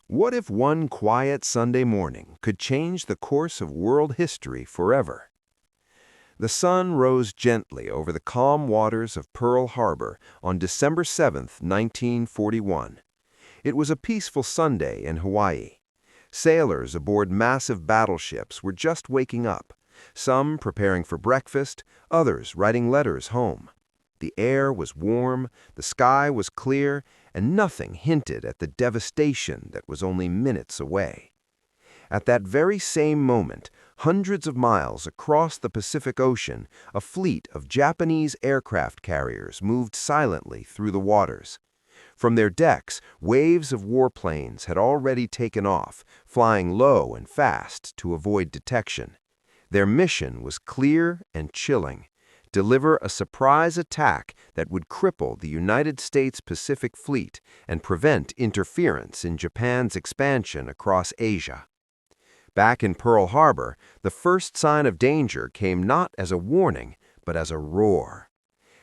What if one quiet Sunday morning could change the course of world history forever? The sun rose gently over the calm waters of Pearl Harbor on December 7, 1941. It was a peaceful Sunday in Hawaii. Sailors aboard massive battleships were just waking up, some preparing for breakfast, others writing letters home. The air was warm, the sky was clear, and nothing hinted at the devastation that was only minutes away. At that very same moment, hundreds of miles across the Pacific Ocean, a fleet of Japanese aircraft carriers moved silently through the waters. From their decks, waves of warplanes had already taken off, flying low and fast to avoid detection. Their mission was clear and chilling: deliver a surprise attack that would cripple the United States Pacific Fleet and prevent interference in Japan's expansion across Asia. Back in Pearl Harbor, the first sign of danger came not as a warning, but as a roar.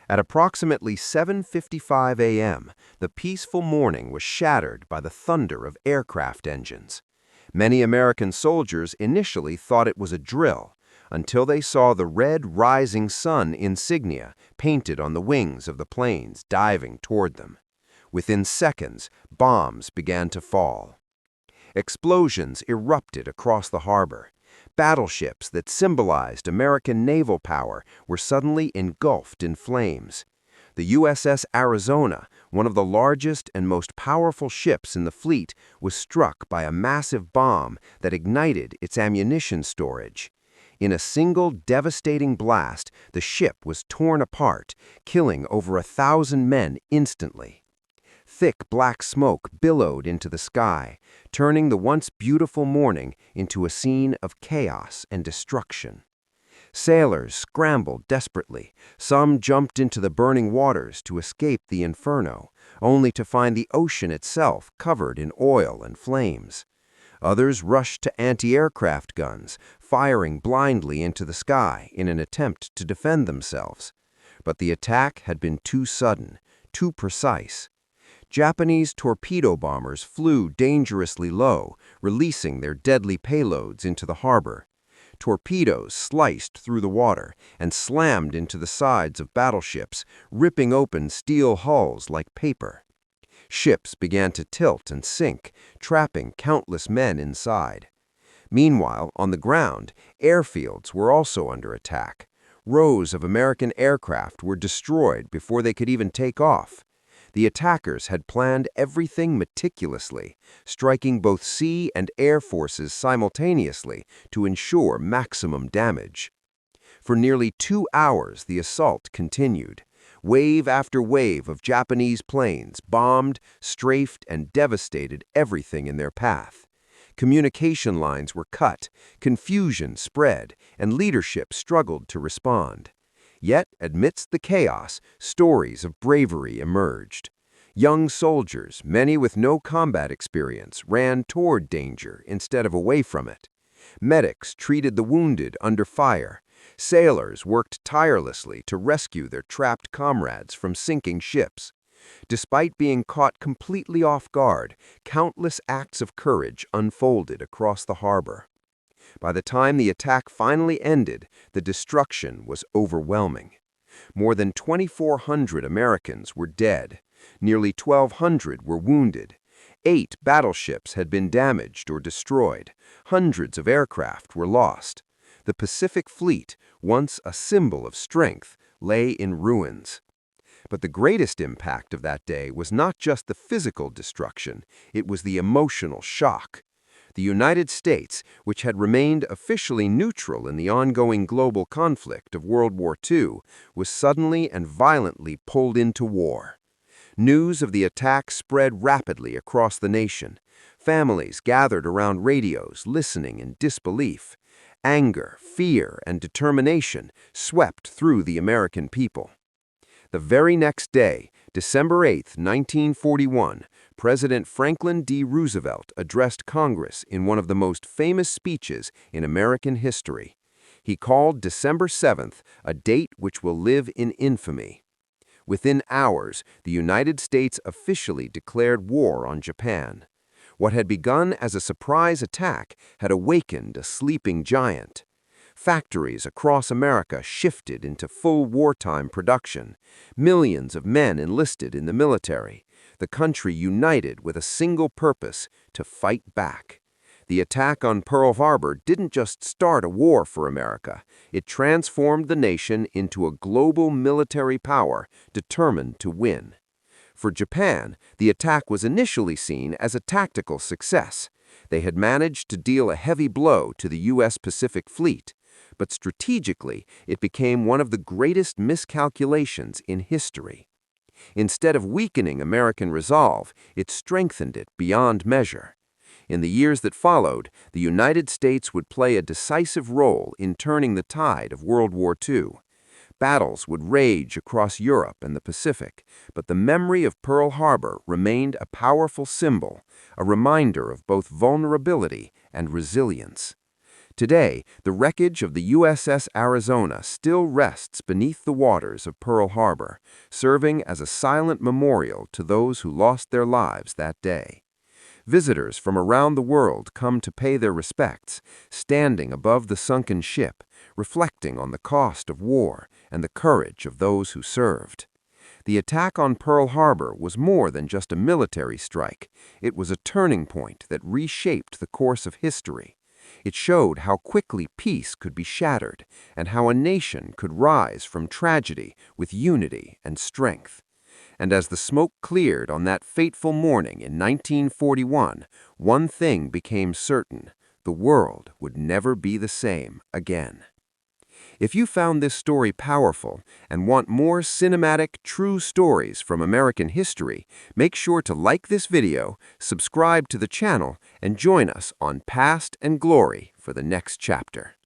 At approximately 7:55 a.m., the peaceful morning was shattered by the thunder of aircraft engines. Many American soldiers initially thought it was a drill, until they saw the red rising sun insignia painted on the wings of the planes diving toward them. Within seconds, bombs began to fall. Explosions erupted across the harbor. Battleships that symbolized American naval power were suddenly engulfed in flames. The USS Arizona, one of the largest and most powerful ships in the fleet, was struck by a massive bomb that ignited its ammunition storage. In a single devastating blast, the ship was torn apart, killing over 1,000 men instantly. Thick black smoke billowed into the sky, turning the once beautiful morning into a scene of chaos and destruction. Sailors scrambled desperately. Some jumped into the burning waters to escape the inferno, only to find the ocean itself covered in oil and flames. Others rushed to anti-aircraft guns, firing blindly into the sky in an attempt to defend themselves. But the attack had been too sudden, too precise. Japanese torpedo bombers flew dangerously low, releasing their deadly payloads into the harbor. Torpedoes sliced through the water and slammed into the sides of battleships, ripping open steel hulls like paper. Ships began to tilt and sink, trapping countless men inside. Meanwhile, on the ground, airfields were also under attack. Rows of American aircraft were destroyed before they could even take off. The attackers had planned everything meticulously, striking both sea and air forces simultaneously to ensure maximum damage. For nearly 2 hours, the assault continued. Wave after wave of Japanese planes bombed, strafed, and devastated everything in their path. Communication lines were cut, confusion spread, and leadership struggled to respond. Yet, amidst the chaos, stories of bravery emerged. Young soldiers, many with no combat experience, ran toward danger instead of away from it. Medics treated the wounded under fire. Sailors worked tirelessly to rescue their trapped comrades from sinking ships. Despite being caught completely off guard, countless acts of courage unfolded across the harbor. By the time the attack finally ended, the destruction was overwhelming. More than 2,400 Americans were dead. Nearly 1,200 were wounded. 8 battleships had been damaged or destroyed. Hundreds of aircraft were lost. The Pacific Fleet, once a symbol of strength, lay in ruins. But the greatest impact of that day was not just the physical destruction, it was the emotional shock. The United States, which had remained officially neutral in the ongoing global conflict of World War II, was suddenly and violently pulled into war. News of the attack spread rapidly across the nation. Families gathered around radios, listening in disbelief. Anger, fear, and determination swept through the American people. The very next day, December 8, 1941, President Franklin D. Roosevelt addressed Congress in one of the most famous speeches in American history. He called December 7th a date which will live in infamy. Within hours, the United States officially declared war on Japan. What had begun as a surprise attack had awakened a sleeping giant. Factories across America shifted into full wartime production. Millions of men enlisted in the military. The country united with a single purpose: to fight back. The attack on Pearl Harbor didn't just start a war for America. It transformed the nation into a global military power determined to win. For Japan, the attack was initially seen as a tactical success. They had managed to deal a heavy blow to the U.S. Pacific Fleet, but strategically, it became one of the greatest miscalculations in history. Instead of weakening American resolve, it strengthened it beyond measure. In the years that followed, the United States would play a decisive role in turning the tide of World War II. Battles would rage across Europe and the Pacific, but the memory of Pearl Harbor remained a powerful symbol, a reminder of both vulnerability and resilience. Today, the wreckage of the USS Arizona still rests beneath the waters of Pearl Harbor, serving as a silent memorial to those who lost their lives that day. Visitors from around the world come to pay their respects, standing above the sunken ship, reflecting on the cost of war and the courage of those who served. The attack on Pearl Harbor was more than just a military strike. It was a turning point that reshaped the course of history. It showed how quickly peace could be shattered and how a nation could rise from tragedy with unity and strength. And as the smoke cleared on that fateful morning in 1941, one thing became certain: the world would never be the same again. If you found this story powerful and want more cinematic, true stories from American history, make sure to like this video, subscribe to the channel, and join us on Past and Glory for the next chapter.